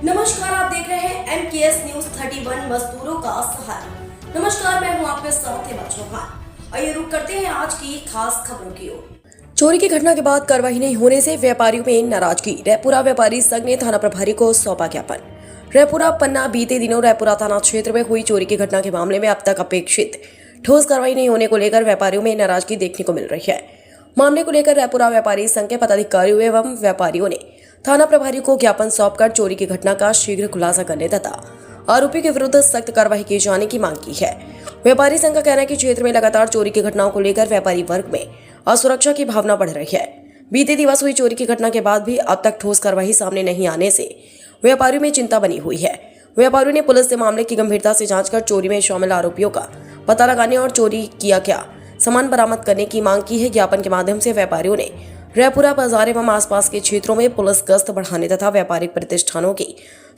नमस्कार, आप देख रहे हैं MKS न्यूज 31 मजदूरों का सहारा। नमस्कार, मैं हूं आपके साथ हेमा चौहान। आइए रुक करते हैं आज की खास खबरों की ओर। चोरी की घटना के बाद कार्रवाई नहीं होने से व्यापारियों में नाराजगी। रायपुरा व्यापारी संघ ने थाना प्रभारी को सौंपा ज्ञापन। रायपुरा पन्ना बीते दिनों रायपुरा थाना क्षेत्र में हुई चोरी की घटना के मामले में अब तक अपेक्षित ठोस कार्रवाई नहीं होने को लेकर व्यापारियों में नाराजगी देखने को मिल रही है। मामले को लेकर रायपुरा व्यापारी संघ के पदाधिकारियों एवं व्यापारियों ने थाना प्रभारी को ज्ञापन सौंपकर चोरी की घटना का शीघ्र खुलासा करने तथा आरोपी के विरुद्ध सख्त कार्रवाई किए जाने की मांग की है। व्यापारी संघ का कहना है कि क्षेत्र में लगातार चोरी की घटनाओं को लेकर व्यापारी वर्ग में असुरक्षा की भावना बढ़ रही है। बीते दिवस हुई चोरी की घटना के बाद भी अब तक ठोस कार्रवाई सामने नहीं आने से व्यापारियों में चिंता बनी हुई है। व्यापारियों ने पुलिस से मामले की गंभीरता से जांच कर चोरी में शामिल आरोपियों का पता लगाने और चोरी किया क्या सामान बरामद करने की मांग की है। ज्ञापन के माध्यम से व्यापारियों ने रायपुरा बाजार एवं आसपास के क्षेत्रों में पुलिस गश्त बढ़ाने तथा व्यापारिक प्रतिष्ठानों की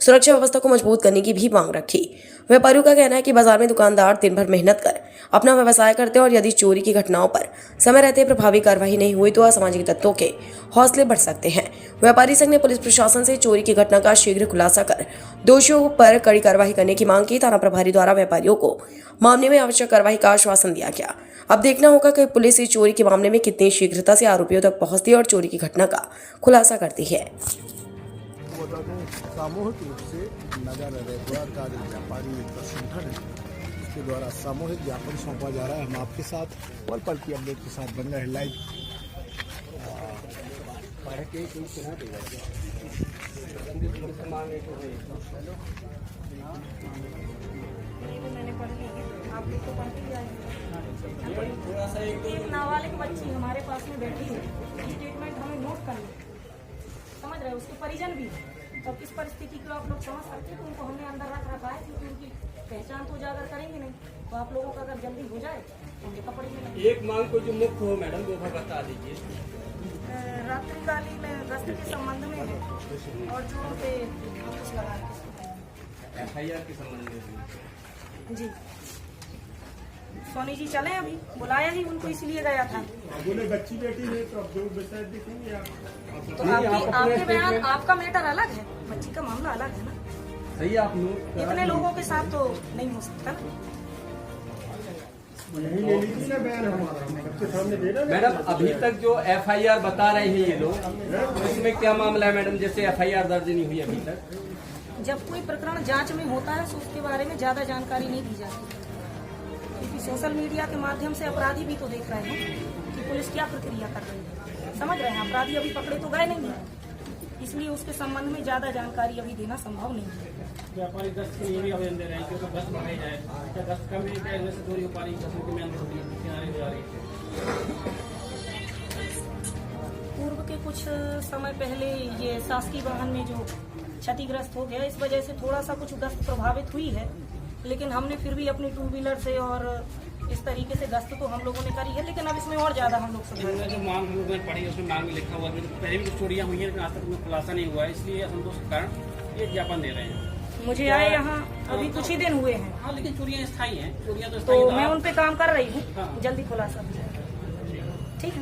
सुरक्षा व्यवस्था को मजबूत करने की भी मांग रखी। व्यापारियों का कहना है कि बाजार में दुकानदार दिन भर मेहनत कर अपना व्यवसाय करते हैं और यदि चोरी की घटनाओं पर समय रहते प्रभावी कार्रवाई नहीं हुई तो असामाजिक तत्वों के हौसले बढ़ सकते हैं। व्यापारी संघ ने पुलिस प्रशासन से चोरी की घटना का शीघ्र खुलासा कर दोषियों पर कड़ी कार्रवाई करने की मांग की। थाना प्रभारी द्वारा व्यापारियों को मामले में आवश्यक कार्रवाई का आश्वासन दिया गया। अब देखना होगा कि पुलिस इस चोरी के मामले में कितनी शीघ्रता से आरोपियों तक पहुंचती है और चोरी की घटना का खुलासा करती है। सामूहिक रूप से नगर रायपुरा का जो व्यापारी संगठन है उसके द्वारा सामूहिक ज्ञापन सौंपा जा रहा है। हम आपके साथ पल पल की अपडेट के साथ बन रहे हैं लाइव। एक नाबालिग बच्ची हमारे पास में बैठी है, स्टेटमेंट हमें नोट कर ले, समझ रहे हैं, उसके परिजन भी। तो इस परिस्थिति को आप लोग समझ सकते हैं, तो उनको हमने अंदर रख रखा है क्योंकि उनकी पहचान तो उजागर करेंगे नहीं। तो आप लोगों का अगर जल्दी हो जाए उनके कपड़े में एक मांग को जो मुख्य हो मैडम वो बता दीजिए। रात्रिकालीन गश्त के संबंध में है और जो उनके कुछ लगा FIR के संबंध में जी सोनी जी चले, अभी बुलाया ही उनको इसलिए गया था। बोले बच्ची बेटी है तो अब जो विषय देखेंगे आप। तो आपके बयान, आपका मैटर अलग है, बच्ची का मामला अलग है ना। सही आप लोग इतने लोगों के साथ तो नहीं हो सकता ना। यही ले लीजिए ना बयान हमारा, सबके सामने दे रहा है। मैडम अभी तक जो FIR बता रहे हैं ये लोग, इसमें क्या मामला है मैडम? जैसे FIR दर्ज नहीं हुई अभी तक। जब कोई प्रकरण जांच में होता है तो उसके बारे में ज्यादा जानकारी नहीं दी जाती, क्योंकि सोशल मीडिया के माध्यम से अपराधी भी तो देख रहे हैं कि पुलिस क्या प्रक्रिया कर रही है, समझ रहे हैं। अपराधी अभी पकड़े तो गए नहीं है, इसलिए उसके संबंध में ज्यादा जानकारी अभी देना संभव नहीं है। व्यापारी गश्त के लिए भी आवेदन दे रहे हैं क्योंकि गश्त बढ़ाई जाए, क्या गश्त कम है, क्या इनमें से चोरी हो पा रही है, गश्त में किनारे हो जा रही है। पूर्व के कुछ समय पहले ये शासकीय वाहन में जो क्षतिग्रस्त हो गया, इस वजह से थोड़ा सा कुछ गश्त प्रभावित हुई है, लेकिन हमने फिर भी अपनी 2 व्हीलर से और इस तरीके से गश्त तो हम लोगों ने करी है, लेकिन अब इसमें और ज्यादा हम लोग इनमें जो मांग हम लोगों ने पढ़ी उसमें मांग में लिखा हुआ है, पहले भी कुछ चोरियां हुई है लेकिन आज तक उनमें खुलासा नहीं हुआ है, इसलिए असंतोष के कारण ये ज्ञापन दे रहे हैं। मुझे आए यहाँ अभी कुछ ही दिन हुए हैं। हाँ, लेकिन चोरियां स्थायी हैं, चोरियां तो तो मैं उन पे काम कर रही हूँ, हाँ। जल्दी खुलासा हो जाएगा। ठीक है,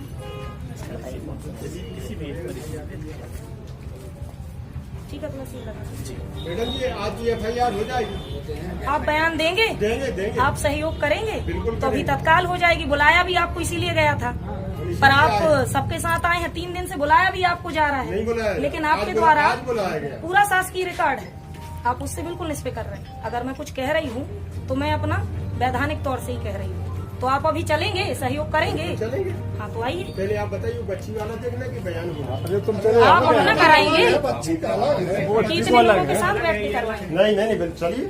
ठीक है, तो मैं सील लगा। मैडम जी आज ये FIR हो जाएगी, आप बयान देंगे, देंगे आप सहयोग करेंगे बिल्कुल तो अभी करेंगे। तत्काल हो जाएगी। बुलाया भी आपको इसीलिए गया था, पर आप सबके साथ आए हैं। 3 दिन से बुलाया भी आपको जा रहा नहीं बुलाया, है, लेकिन आज आपके बुलाया द्वारा गया। पूरा शासकीय रिकॉर्ड है, आप उससे बिल्कुल निष्फिक्र रहे। अगर मैं कुछ कह रही हूँ तो मैं अपना वैधानिक तौर से ही कह रही हूँ। तो आप अभी चलेंगे, सहयोग करेंगे? चलेंगे। हाँ, तो आइए। पहले आप बताइए बच्ची वाला देखना कि बयान होगा। आप अपना कराएंगे बच्ची का अलग है, कि इतने लोगों के साथ बैठ के करवाएंगे? नहीं चलिए।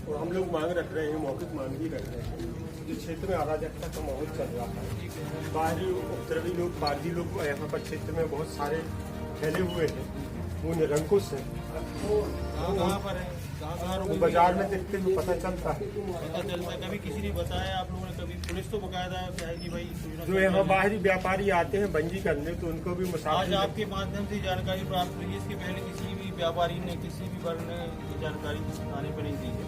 तो हम लोग मांग रख रहे हैं, मौखिक मांग भी रख रहे हैं। जिस क्षेत्र में अराजकता का माहौल चल रहा है, बाहरी उपद्रवी लोग, बागी लोग यहाँ पर क्षेत्र में बहुत सारे फैले हुए हैं, वो निरंकुश हैं। कहाँ पर है? वो बाजार में देखते तो पता चलता है। पता चलता है, कभी किसी ने बताया आप लोगों ने, कभी पुलिस तो बकायदा है कि भाई जो यहाँ बाहरी व्यापारी आते हैं बंजी करने, तो उनको भी आज मुसाफिर आपके माध्यम से जानकारी प्राप्त हुई है। इसके पहले किसी भी व्यापारी ने, किसी भी वर्ग ने ये जानकारी थाने पर नहीं दी है।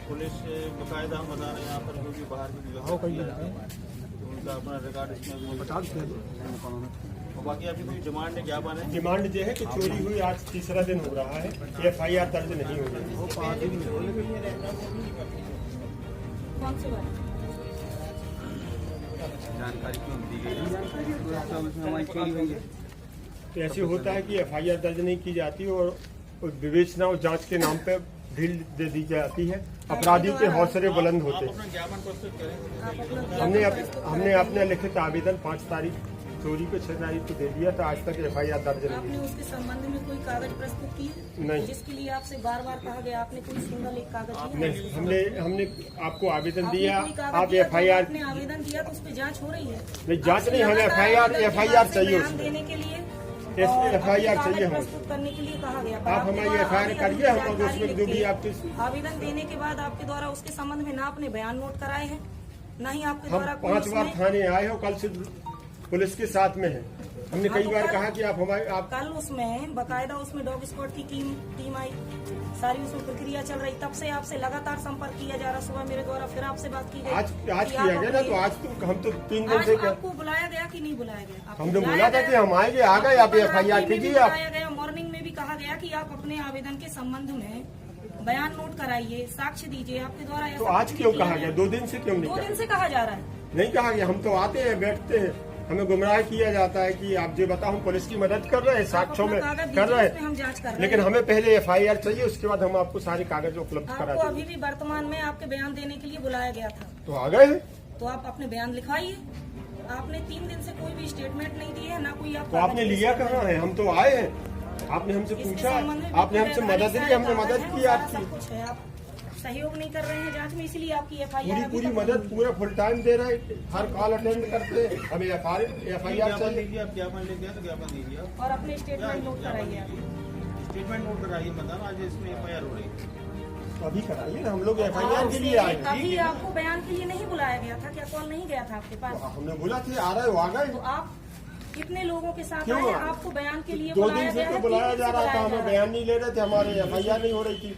पुलिस बकायदा हम बता रहे हैं यहाँ पर जो भी बाहर के व्यवहार किया जाता है, तो उनका अपना रिकॉर्ड इसमें। और बाकी आपकी कोई डिमांड है, ज्ञापन है? डिमांड ये है कि चोरी हुई आज तीसरा दिन हो रहा है, FIR दर्ज नहीं हो रही। कौन सी बात? तो ऐसे होता है कि FIR दर्ज नहीं की जाती और विवेचना और जांच के नाम पे ढील दे दी जाती है। अपराधियों के हौसले बुलंद होते हैं। अपना ज्ञापन प्रस्तुत करें। हमने अपना लिखित आवेदन 5 तारीख चोरी को 6 तारीख को दे दिया था, आज तक FIR दर्ज नहीं आपने उसके संबंध में कोई कागज प्रस्तुत किए? नहीं। जिसके लिए आपसे बार बार कहा गया, आपने कोई सिंगल एक कागज दिया? नहीं, हमने आपको आवेदन आपने दिया, कोई कागज आप दिया? जब FIR आपने आवेदन दिया तो उस पर जांच हो रही है? नहीं, जांच आपसे नहीं, हमें लगातार FIR आवेदन चाहिए बयान उसमें। देने के लिए FIR और अपने चाहिए कागज हमें। प्रस्तुत करने के लिए कहा गया। आप हमारी FIR करिए, हम तो उसमें जो भी आपके आवेदन देने के बाद आपके द्वारा उसके संबंध में ना आपने बयान नोट कराए हैं, ना ही आपके हम द्वारा 5 बार उसमें- थाने आए हो, कल से पुलिस के साथ में है। हमने हाँ, कई तो बार कल- कहा कि आप हमारे कल उसमें बकायदा उसमें डॉग स्क्वाड की टीम आई, सारी उसमें प्रक्रिया चल रही, तब से आपसे लगातार संपर्क किया जा रहा। सुबह मेरे द्वारा फिर आपसे बात की गई। आज कि किया आप गया ना, अपने- तो आज तो हम तो 3 दिन आज से आपको बुलाया गया कि नहीं बुलाया गया? आपको हमने बुलाया बोला था गया। कि हम आएंगे, आ गए, आप आपको FIR रात्रि में भी कीजिए। आप बुलाया गया, मॉर्निंग में भी कहा गया कि आप अपने आवेदन के संबंध में बयान नोट कराइए, साक्ष्य दीजिए। आपके द्वारा तो ऐसा आज कुछ क्यों किया कहा गया? गया? 2 दिन से क्यों नहीं 2 दिन कहा? से कहा जा रहा है। नहीं कहा गया, हम तो आते हैं, बैठते हैं, हमें गुमराह किया जाता है कि आप जो बताओ, हम पुलिस की मदद कर रहे हैं, साक्ष्यों में अपना कागज कर रहे दीजिए, उसमें हम जांच कर हैं, रहे लेकिन हैं। हमें पहले FIR चाहिए, उसके बाद हम आपको सारे कागज उपलब्ध करा आपको अभी देंगे। भी वर्तमान में आपके बयान देने के लिए बुलाया गया था, तो आ गए हैं। तो आप अपने बयान लिखवाइए। आपने 3 दिन से कोई भी स्टेटमेंट नहीं दी है, ना कोई आप तो आपने लिया कहाँ है? हम तो आए हैं, आपने हमसे इसके पूछा, संबंध में आपने हमसे मदद ली, हमने मदद की आपकी। सब कुछ है, आप सहयोग नहीं कर रहे हैं जांच में, इसीलिए आपकी FIR पूरी मदद, पूरा फुल टाइम दे रहा है, हर कॉल अटेंड करते हैं, हमें FIR ज्ञापन चाहिए। दीजिए, आप ज्ञापन लेके आए तो ज्ञापन दीजिए आप। और अपने स्टेटमेंट नोट कराइए आप। स्टेटमेंट नोट कराइए, बताना आज इसमें FIR हो रही है। तो अभी कराइए ना, हम लोग FIR के लिए आए हैं। कभी आपको बयान के लिए नहीं बुलाया गया था क्या? कॉल नहीं गया था आपके पास? हमने बोला थे आ रहे हो, आ गए। तो आप कितने लोगों के साथ क्यों आए? आए? आपको बयान के लिए 2 बुलाया दिन से गया तो है, बुलाया 3 दिन जा से रहा था, बुलाया हमें जा रहा है। बयान नहीं ले रहे थे, हमारे FIR नहीं हो रही थी।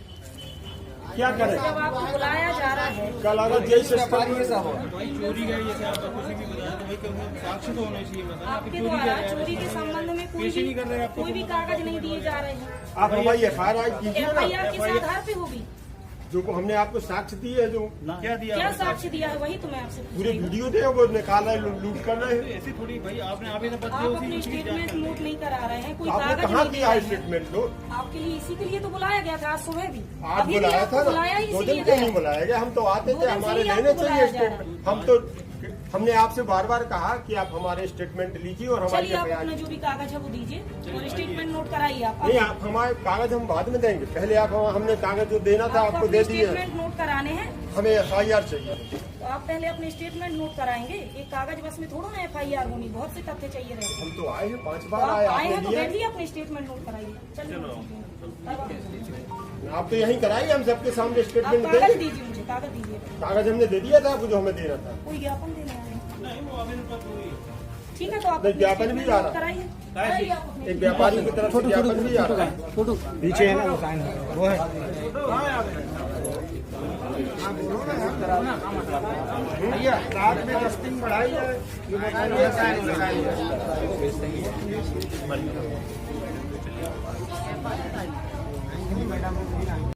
क्या करें? जब आपको बुलाया जा रहा है, कल अगर जय सिस्टम भाई चोरी का जैसे आप किसी भी बताया तो भाई क्यों साक्ष्य तो होना चाहिए, बताना आपके द्वारा चोरी के संबंध में कोई भी कागज नहीं दिए जा रहे हैं। आप हमारी FIR कीजिए ना, FIR किस आधार पे होगी? जो हमने आपको साक्ष्य दिए है, जो क्या दिया क्या साक्ष्य दिया है, वही तो मैं आपसे पूछ पूरे रही हूँ। वीडियो थे वो निकाला है, लूट कर रहे हैं। ऐसी थोड़ी भाई, आपने आवेदन पत्र आप दिया, अपनी उसी की स्टेटमेंट नोट नहीं करा रहे हैं, कोई आपने कागज कहाँ नहीं दे किया रहे हैं। स्टेटमेंट लो? आपके लिए इसी के लिए तो बुलाया गया था, आज सुबह भी। आज अभी भी बुलाया आपको था बुलाया ना, ही 2 इसलिए दिन क्यों नहीं गया। बुलाया गया? हम तो आते 2 थे, दिन से हमारे ही लेने आपको चाहिए बुलाया जा रहा स्टेटमेंट। हम तो हमने आपसे बार बार कहा कि आप हमारे स्टेटमेंट लीजिए और हमारी चलिए आप FIR अपना जो भी कागज है वो दीजिए और स्टेटमेंट नोट कराइए आप। नहीं, आप हमारे कागज हम बाद में देंगे, पहले आप हमने कागज जो देना था आपको दे दिए। स्टेटमेंट नोट कराने हैं, हमें FIR चाहिए। तो आप पहले अपने स्टेटमेंट नोट कराएंगे। एक कागज बस में थोड़ा ना FIR होनी, बहुत से तथ्य चाहिए रहते हैं। हम तो आए हैं, 5 तो बार आप आए, आए हैं आपने तो लिया। बैठिए, अपने स्टेटमेंट नोट कराइए। चलिए आप तो यहीं कराइए, हम सबके सामने आप स्टेटमेंट कागज देंगे। दीजिए, मुझे कागज दीजिए। कागज हमने दे दिया था आपको, जो हमें देना था। कोई ज्ञापन देना है? नहीं, वो आवेदन पत्र हुई है। ठीक है, तो आप नहीं, अपने ज्ञापन statement भी आ note रहा। कराइए। कराइए आप अपने। एक व्यापारी की तरफ से ज्ञापन भी आ रहा है। पीछे है ना वो साइन, वो है। भैया रात में डस्टिंग बढ़ाई है, ये बताइए।